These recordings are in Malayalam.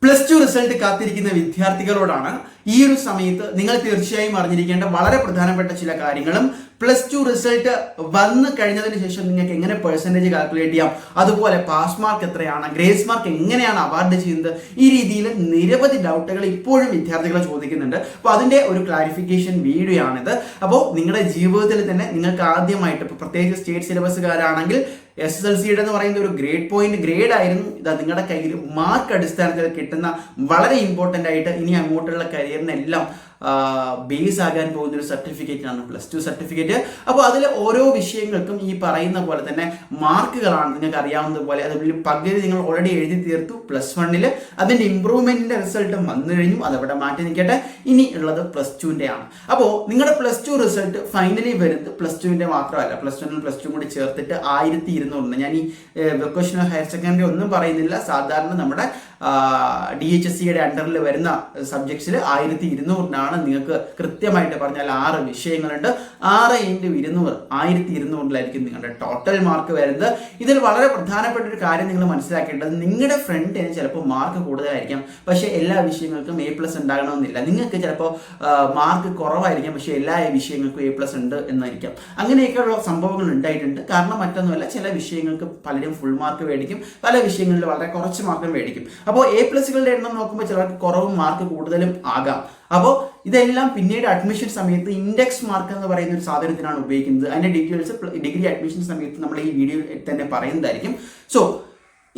+2 റിസൾട്ട് കാത്തിരിക്കുന്ന വിദ്യാർത്ഥികളോടാണ് ഈ ഒരു സമയത്ത് നിങ്ങൾ തീർച്ചയായും അറിഞ്ഞിരിക്കേണ്ട വളരെ പ്രധാനപ്പെട്ട ചില കാര്യങ്ങളും +2 റിസൾട്ട് വന്നു കഴിഞ്ഞതിന് ശേഷം നിങ്ങൾക്ക് എങ്ങനെ പെർസെൻറ്റേജ് കാൽക്കുലേറ്റ് ചെയ്യാം, അതുപോലെ പാസ് മാർക്ക് എത്രയാണ്, ഗ്രേസ് മാർക്ക് എങ്ങനെയാണ് അവാർഡ് ചെയ്യുന്നത്, ഈ രീതിയിൽ നിരവധി ഡൗട്ടുകൾ ഇപ്പോഴും വിദ്യാർത്ഥികളെ ചോദിക്കുന്നുണ്ട്. അപ്പോൾ അതിൻ്റെ ഒരു ക്ലാരിഫിക്കേഷൻ വീഡിയോ ആണിത്. അപ്പോൾ നിങ്ങളുടെ ജീവിതത്തിൽ തന്നെ നിങ്ങൾക്ക് ആദ്യമായിട്ട് ഇപ്പോൾ പ്രത്യേകിച്ച് സ്റ്റേറ്റ് സിലബസുകാരാണെങ്കിൽ SSLCയുടെ എന്ന് പറയുന്ന ഒരു ഗ്രേഡ് ആയിരുന്നു. ഇതാ നിങ്ങളുടെ കയ്യിൽ മാർക്ക് അടിസ്ഥാനത്തിൽ കിട്ടുന്ന വളരെ ഇമ്പോർട്ടൻ്റ് ആയിട്ട് ഇനി അങ്ങോട്ടുള്ള കരിയറിനെല്ലാം ബേസ് ആകാൻ പോകുന്ന ഒരു സർട്ടിഫിക്കറ്റ് ആണ് +2 സർട്ടിഫിക്കറ്റ്. അപ്പോൾ അതിൽ ഓരോ വിഷയങ്ങൾക്കും ഈ പറയുന്ന പോലെ തന്നെ മാർക്കുകളാണ് നിങ്ങൾക്ക് അറിയാവുന്നത് പോലെ. അതിൽ പകുതി നിങ്ങൾ ഓൾറെഡി എഴുതി തീർത്തു +1. അതിൻ്റെ ഇമ്പ്രൂവ്മെന്റിന്റെ റിസൾട്ട് വന്നു കഴിഞ്ഞു, അതവിടെ മാറ്റി നിൽക്കട്ടെ. ഇനി ഉള്ളത് +2ന്റെ ആണ്. അപ്പോൾ നിങ്ങളുടെ +2 റിസൾട്ട് ഫൈനലി വരുന്നത് +2ന്റെ മാത്രമല്ല, +1 +2 കൂടി ചേർത്തിട്ട് 1200. ഞാൻ ഈ വൊക്കേഷണൽ ഹയർ സെക്കൻഡറി ഒന്നും പറയുന്നില്ല, സാധാരണ നമ്മുടെ DHSCയുടെ അണ്ടറിൽ വരുന്ന സബ്ജക്ട്സിൽ 1200 നിങ്ങൾക്ക് കൃത്യമായിട്ട് പറഞ്ഞാൽ 6 വിഷയങ്ങളുണ്ട്. 6 × 200 1200 നിങ്ങളുടെ ടോട്ടൽ മാർക്ക് വരുന്നത്. ഇതിൽ വളരെ പ്രധാനപ്പെട്ട ഒരു കാര്യം നിങ്ങൾ മനസ്സിലാക്കേണ്ടത്, നിങ്ങളുടെ ഫ്രണ്ടിന് ചിലപ്പോൾ മാർക്ക് കൂടുതലായിരിക്കാം, പക്ഷേ എല്ലാ വിഷയങ്ങൾക്കും A+ ഉണ്ടാകണമെന്നില്ല. നിങ്ങൾക്ക് ചിലപ്പോൾ മാർക്ക് കുറവായിരിക്കാം, പക്ഷേ എല്ലാ വിഷയങ്ങൾക്കും A+ ഉണ്ട് എന്നായിരിക്കാം. അങ്ങനെയൊക്കെയുള്ള സംഭവങ്ങൾ ഉണ്ടായിട്ടുണ്ട്. കാരണം മറ്റൊന്നുമല്ല, ചില വിഷയങ്ങൾക്ക് പലരും ഫുൾ മാർക്ക് മേടിക്കും, പല വിഷയങ്ങളിൽ വളരെ കുറച്ച് മാർക്ക് മേടിക്കും. അപ്പോൾ A+കളുടെ എണ്ണം നോക്കുമ്പോൾ ചിലർക്ക് കുറവും മാർക്ക് കൂടുതലും ആകാം. അപ്പോൾ ഇതെല്ലാം പിന്നീട് അഡ്മിഷൻ സമയത്ത് ഇൻഡെക്സ് മാർക്ക് എന്ന് പറയുന്ന ഒരു സാധനത്തിനാണ് ഉപയോഗിക്കുന്നത്. അതിന്റെ ഡീറ്റെയിൽസ് ഡിഗ്രി അഡ്മിഷൻ സമയത്ത് നമ്മൾ ഈ വീഡിയോയിൽ തന്നെ പറയുന്നതായിരിക്കും. സോ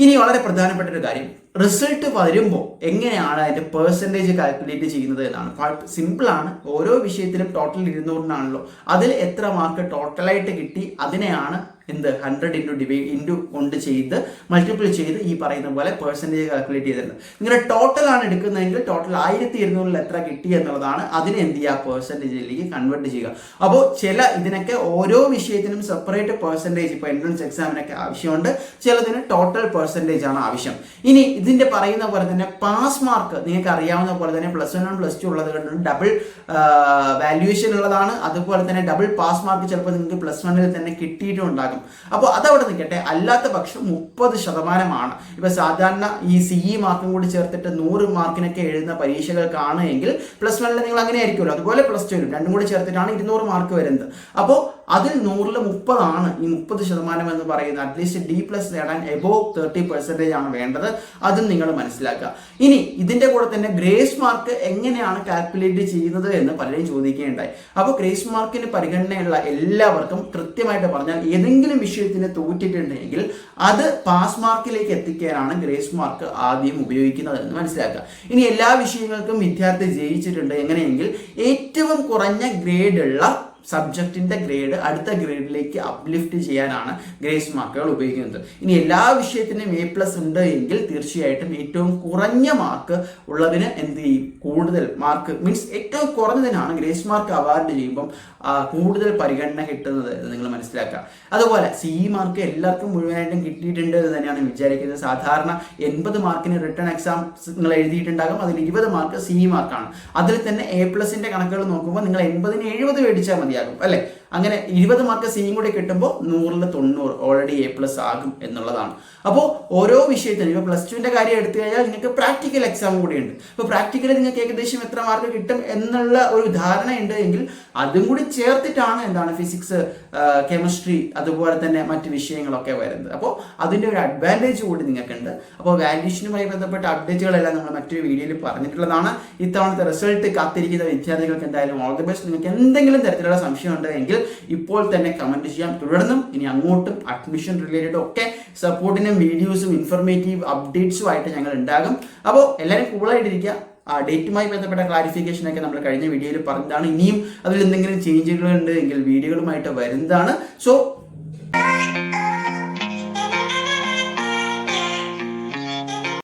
ഇനി വളരെ പ്രധാനപ്പെട്ട ഒരു കാര്യം, റിസൾട്ട് വരുമ്പോൾ എങ്ങനെയാണ് അതിന്റെ പെർസെൻറ്റേജ് കാൽക്കുലേറ്റ് ചെയ്യുന്നത് എന്നാണ്. സിമ്പിളാണ്. ഓരോ വിഷയത്തിലും ടോട്ടൽ 200 അതിൽ എത്ര മാർക്ക് ടോട്ടലായിട്ട് കിട്ടി അതിനെയാണ് 100 കൊണ്ട് ചെയ്ത് മൾട്ടിപ്പിൾ ചെയ്ത് ഈ പറയുന്ന പോലെ പെർസെൻറ്റേജ് കാൽക്കുലേറ്റ് ചെയ്തിട്ടുണ്ട്. നിങ്ങളുടെ ടോട്ടൽ ആണ് എടുക്കുന്നതെങ്കിൽ ടോട്ടൽ 1200 എത്ര കിട്ടി എന്നുള്ളതാണ്. അതിനെ പെർസെൻറ്റേജിലേക്ക് കൺവേർട്ട് ചെയ്യുക. അപ്പോൾ ഇതിനൊക്കെ ഓരോ വിഷയത്തിനും സെപ്പറേറ്റ് പെർസെൻറ്റേജ്, ഇപ്പോൾ എൻട്രൻസ് എക്സാമിനൊക്കെ ആവശ്യമുണ്ട്, ചിലതിന് ടോട്ടൽ പെർസെൻറ്റേജ് ആണ് ആവശ്യം. ഇനി ഇതിന്റെ പറയുന്ന പോലെ തന്നെ പാസ് മാർക്ക് നിങ്ങൾക്ക് അറിയാവുന്ന പോലെ തന്നെ +1 +2 ഉള്ളത് കൊണ്ട് ഡബിൾ വാല്യുവേഷൻ ഉള്ളതാണ്. അതുപോലെ തന്നെ ഡബിൾ പാസ് മാർക്ക് ചിലപ്പോൾ നിങ്ങൾക്ക് +1 തന്നെ കിട്ടിയിട്ടുണ്ടാകും. അപ്പോൾ അതവിടെ നിൽക്കട്ടെ. അല്ലാത്ത പക്ഷം 30%. ഇപ്പൊ സാധാരണ ഈ CE മാർക്കും കൂടി ചേർത്തിട്ട് 100 മാർക്കിനൊക്കെ എഴുതുന്ന പരീക്ഷകൾക്കാണ് എങ്കിൽ +1 നിങ്ങൾ അങ്ങനെ ആയിരിക്കുമല്ലോ, അതുപോലെ +2 രണ്ടും കൂടി ചേർത്തിട്ടാണ് 200 മാർക്ക് വരുന്നത്. അപ്പോൾ അതിൽ 100ൽ 30 ഈ 30% എന്ന് പറയുന്നത്. അറ്റ്ലീസ്റ്റ് D+ നേടാൻ എബോവ് 30% ആണ് വേണ്ടത്. അതും നിങ്ങൾ മനസ്സിലാക്കുക. ഇനി ഇതിന്റെ കൂടെ തന്നെ ഗ്രേസ് മാർക്ക് എങ്ങനെയാണ് കാൽക്കുലേറ്റ് ചെയ്യുന്നത് എന്ന് പലരും ചോദിക്കുകയുണ്ടായി. അപ്പോൾ ഗ്രേസ് മാർക്കിന് പരിഗണനയുള്ള എല്ലാവർക്കും കൃത്യമായിട്ട് പറഞ്ഞാൽ ഏതെങ്കിലും വിഷയത്തിന് തോറ്റിട്ടുണ്ടെങ്കിൽ അത് പാസ് മാർക്കിലേക്ക് എത്തിക്കാനാണ് ഗ്രേസ് മാർക്ക് ആദ്യം ഉപയോഗിക്കുന്നത് എന്ന് മനസ്സിലാക്കുക. ഇനി എല്ലാ വിഷയങ്ങൾക്കും വിദ്യാർത്ഥി ജയിച്ചിട്ടുണ്ട് എങ്ങനെയെങ്കിൽ ഏറ്റവും കുറഞ്ഞ ഗ്രേഡുള്ള സബ്ജക്റ്റിന്റെ ഗ്രേഡ് അടുത്ത ഗ്രേഡിലേക്ക് അപ്ലിഫ്റ്റ് ചെയ്യാനാണ് ഗ്രേസ് മാർക്കുകൾ ഉപയോഗിക്കുന്നത്. ഇനി എല്ലാ വിഷയത്തിനും A+ ഉണ്ട് എങ്കിൽ തീർച്ചയായിട്ടും ഏറ്റവും കുറഞ്ഞ മാർക്ക് ഉള്ളതിന് എന്ത് ചെയ്യും, കൂടുതൽ മാർക്ക് മീൻസ് ഏറ്റവും കുറഞ്ഞതിനാണ് ഗ്രേസ് മാർക്ക് അവാർഡ് ചെയ്യുമ്പം കൂടുതൽ പരിഗണന കിട്ടുന്നത് എന്ന് നിങ്ങൾ മനസ്സിലാക്കുക. അതുപോലെ CE മാർക്ക് എല്ലാവർക്കും മുഴുവനായിട്ടും കിട്ടിയിട്ടുണ്ട് എന്ന് തന്നെയാണ് വിചാരിക്കുന്നത്. സാധാരണ 80 മാർക്കിന് റിട്ടേൺ എക്സാം നിങ്ങൾ എഴുതിയിട്ടുണ്ടാകും, അതിൽ 20 മാർക്ക് CE മാർക്കാണ്. അതിൽ തന്നെ A+ന്റെ കണക്കുകൾ നോക്കുമ്പോൾ നിങ്ങൾ 80ന് 70 മേടിച്ചാൽ മതിയാകും അല്ലെ. അങ്ങനെ 20 മാർക്ക് CE കൂടി കിട്ടുമ്പോൾ 100ൽ 90 ഓൾറെഡി A+ ആകും എന്നുള്ളതാണ്. അപ്പോൾ ഓരോ വിഷയത്തിനും ഇപ്പോൾ +2ന്റെ കാര്യം എടുത്തു കഴിഞ്ഞാൽ നിങ്ങൾക്ക് പ്രാക്ടിക്കൽ എക്സാം കൂടിയുണ്ട്. അപ്പോൾ പ്രാക്ടിക്കലി നിങ്ങൾക്ക് ഏകദേശം എത്ര മാർക്ക് കിട്ടും എന്നുള്ള ഒരു ധാരണ ഉണ്ട് എങ്കിൽ അതും കൂടി ചേർത്തിട്ടാണ് ഫിസിക്സ്, കെമിസ്ട്രി അതുപോലെ തന്നെ മറ്റ് വിഷയങ്ങളൊക്കെ വരുന്നത്. അപ്പോൾ അതിൻ്റെ ഒരു അഡ്വാൻറ്റേജ് കൂടി നിങ്ങൾക്കുണ്ട്. അപ്പോൾ വാല്യൂഷനുമായി ബന്ധപ്പെട്ട അപ്ഡേറ്റുകളെല്ലാം നമ്മൾ മറ്റൊരു വീഡിയോയിൽ പറഞ്ഞിട്ടുള്ളതാണ്. ഇത്തവണത്തെ റിസൾട്ട് കാത്തിരിക്കുന്ന വിദ്യാർത്ഥികൾക്ക് എന്തായാലും ഓൾ ദി ബെസ്റ്റ്. നിങ്ങൾക്ക് എന്തെങ്കിലും തരത്തിലുള്ള സംശയം ഉണ്ടെങ്കിൽ ഇപ്പോൾ തന്നെ കമന്റ് ചെയ്യാം. തുടർന്നും ഇനി അങ്ങോട്ടും അഡ്മിഷൻ റിലേറ്റഡ് ഒക്കെ സപ്പോർട്ടിനും വീഡിയോസും ഇൻഫർമേറ്റീവ് അപ്ഡേറ്റ്സും ആയിട്ട് ഞങ്ങൾ ഉണ്ടാകും. അപ്പോൾ എല്ലാവരും കൂളായിട്ടിരിക്കുക. ഡേറ്റുമായി ബന്ധപ്പെട്ട ക്ലാരിഫിക്കേഷനൊക്കെ നമ്മൾ കഴിഞ്ഞ വീഡിയോയിൽ പറഞ്ഞതാണ്. ഇനിയും അതിൽ എന്തെങ്കിലും ചേഞ്ചുകൾ ഉണ്ട് എങ്കിൽ വീഡിയോകളുമായിട്ട് വരുന്നതാണ്. സോ